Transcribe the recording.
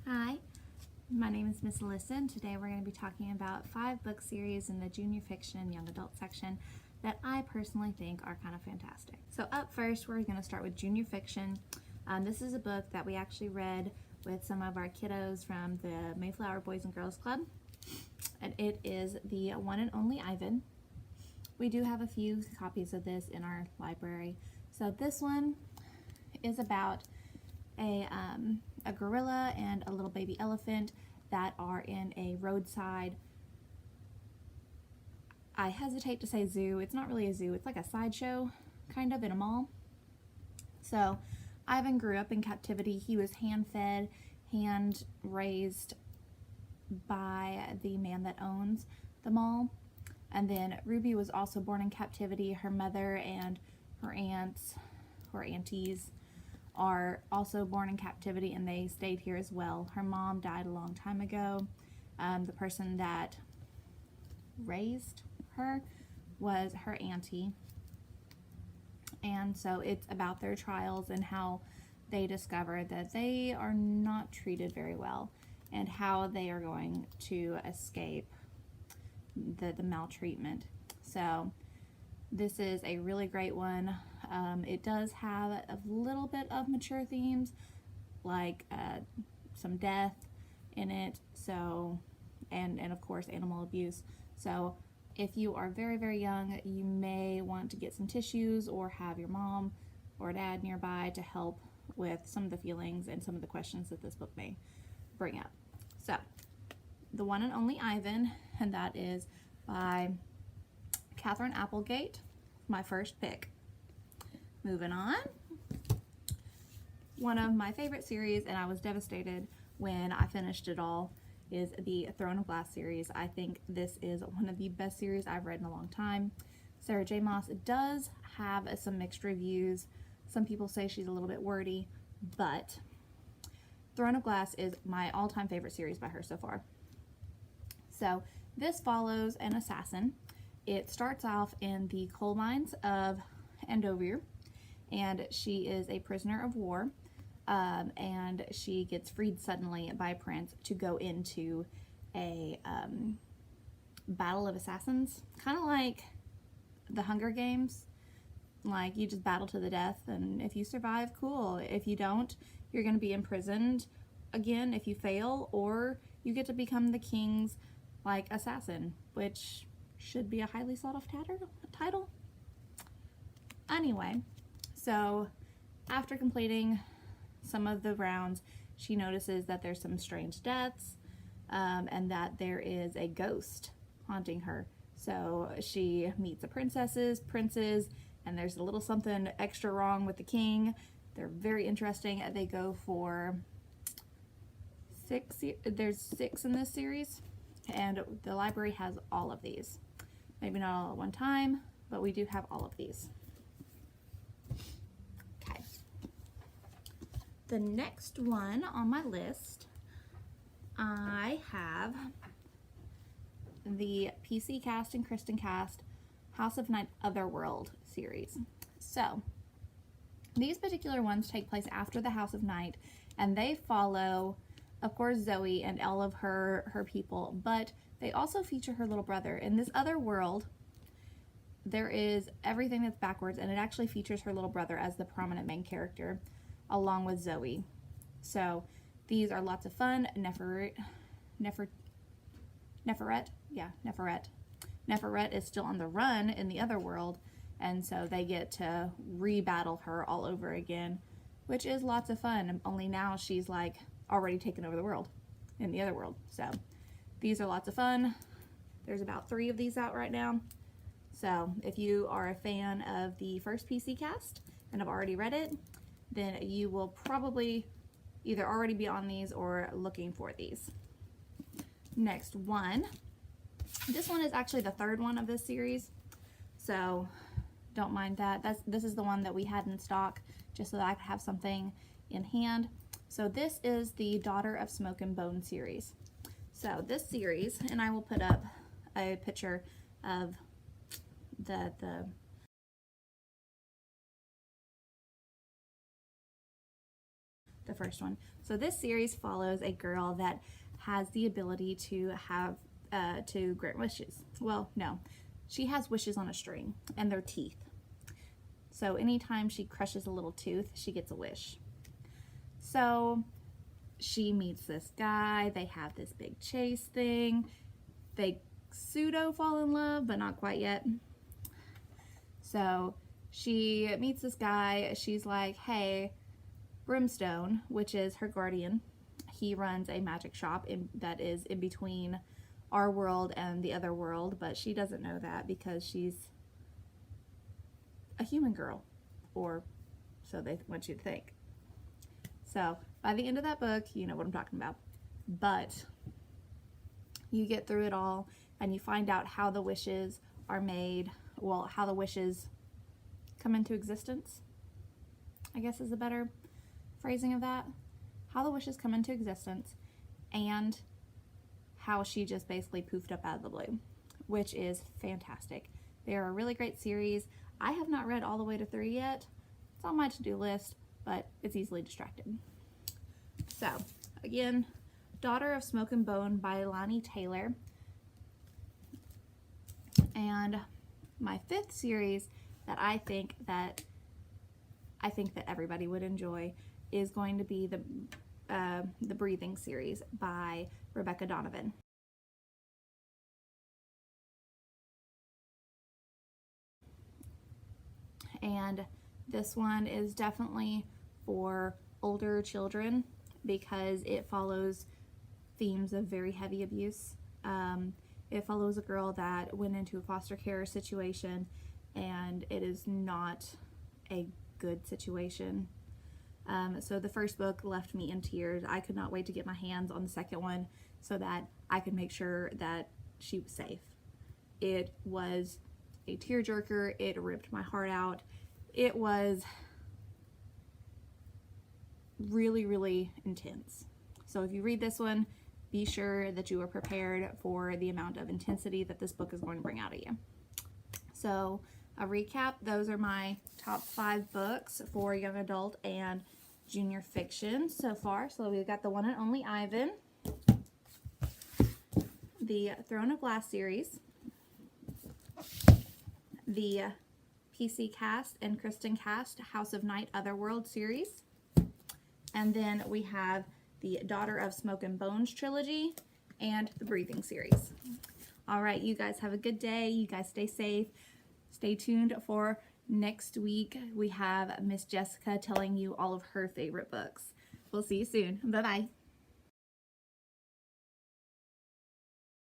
Hi, my name is Miss Alyssa, and today we're going to be talking about 5 book series in the junior fiction and young adult section that I personally think are kind of fantastic. So up first, we're going to start with junior fiction. This is a book that we actually read with some of our kiddos from the Mayflower Boys and Girls Club, and it is The One and Only Ivan. We do have a few copies of this in our library. So this one is about a gorilla and a little baby elephant that are in a roadside, I hesitate to say zoo, it's not really a zoo, it's like a sideshow kind of in a mall. So Ivan grew up in captivity. He was hand-fed, hand-raised by the man that owns the mall. And then Ruby was also born in captivity. Her mother and her aunts or aunties are also born in captivity, and they stayed here as well. Her mom died a long time ago. The person that raised her was her auntie, and so it's about their trials and how they discover that they are not treated very well and how they are going to escape the maltreatment. So this is a really great one. It does have a little bit of mature themes, like some death in it, so and of course animal abuse. So if you are very, very young, you may want to get some tissues or have your mom or dad nearby to help with some of the feelings and some of the questions that this book may bring up. So, The One and Only Ivan, and that is by Katherine Applegate, my first pick. Moving on. One of my favorite series, and I was devastated when I finished it all, is the Throne of Glass series. I think this is one of the best series I've read in a long time. Sarah J. Maas does have some mixed reviews. Some people say she's a little bit wordy, but Throne of Glass is my all-time favorite series by her so far. So this follows an assassin. It starts off in the coal mines of Andover, and she is a prisoner of war, and she gets freed suddenly by Prince to go into a battle of assassins, kind of like the Hunger Games. Like, you just battle to the death, and if you survive, cool. If you don't, you're going to be imprisoned again if you fail, or you get to become the king's assassin, which should be a highly sought after title. Anyway, so after completing some of the rounds, she notices that there's some strange deaths, and that there is a ghost haunting her. So she meets the princes, and there's a little something extra wrong with the king. They're very interesting. They go for there's 6 in this series, and the library has all of these. Maybe not all at one time, but we do have all of these. Okay. The next one on my list, I have the PC Cast and Kristen Cast House of Night Otherworld series. So these particular ones take place after the House of Night, and they follow, of course, Zoe and all of her people, but they also feature her little brother. In this other world, there is everything that's backwards, and it actually features her little brother as the prominent main character, along with Zoe. So these are lots of fun. Neferet is still on the run in the other world, and so they get to re-battle her all over again, which is lots of fun, only now she's like already taken over the world in the other world. So these are lots of fun. There's about 3 of these out right now. So if you are a fan of the first PC Cast and have already read it, then you will probably either already be on these or looking for these. Next one. This one is actually the 3rd one of this series, so don't mind that. This is the one that we had in stock just so that I could have something in hand. So this is the Daughter of Smoke and Bone series. So this series, and I will put up a picture of the first one. So this series follows a girl that has the ability to have to grant wishes. Well, no, she has wishes on a string, and they're teeth. So anytime she crushes a little tooth, she gets a wish. So she meets this guy, they have this big chase thing, they pseudo fall in love, but not quite yet. So she meets this guy, she's like, hey, Brimstone, which is her guardian, he runs a magic shop that is in between our world and the other world, but she doesn't know that because she's a human girl, or so they want you to think. So by the end of that book, you know what I'm talking about. But you get through it all and you find out how the wishes are made, well, how the wishes come into existence, I guess is a better phrasing of that. How the wishes come into existence, and how she just basically poofed up out of the blue, which is fantastic. They're a really great series. I have not read all the way to 3 yet. It's on my to-do list, but it's easily distracted. So, again, Daughter of Smoke and Bone by Lani Taylor. And my 5th series that I think that everybody would enjoy is going to be the Breathing series by Rebecca Donovan. And this one is definitely for older children because it follows themes of very heavy abuse. It follows a girl that went into a foster care situation, and it is not a good situation. So the first book left me in tears. I could not wait to get my hands on the second one so that I could make sure that she was safe. It was a tearjerker. It ripped my heart out. It was really, really intense. So if you read this one, be sure that you are prepared for the amount of intensity that this book is going to bring out of you. So a recap, those are my top 5 books for young adult and junior fiction so far. So we've got the one and only Ivan, the Throne of Glass series, the PC Cast and Kristen Cast House of Night Otherworld series, and then we have the Daughter of Smoke and Bones trilogy and the Breathing series. All right, you guys have a good day. You guys stay safe. Stay tuned for next week. We have Miss Jessica telling you all of her favorite books. We'll see you soon. Bye-bye.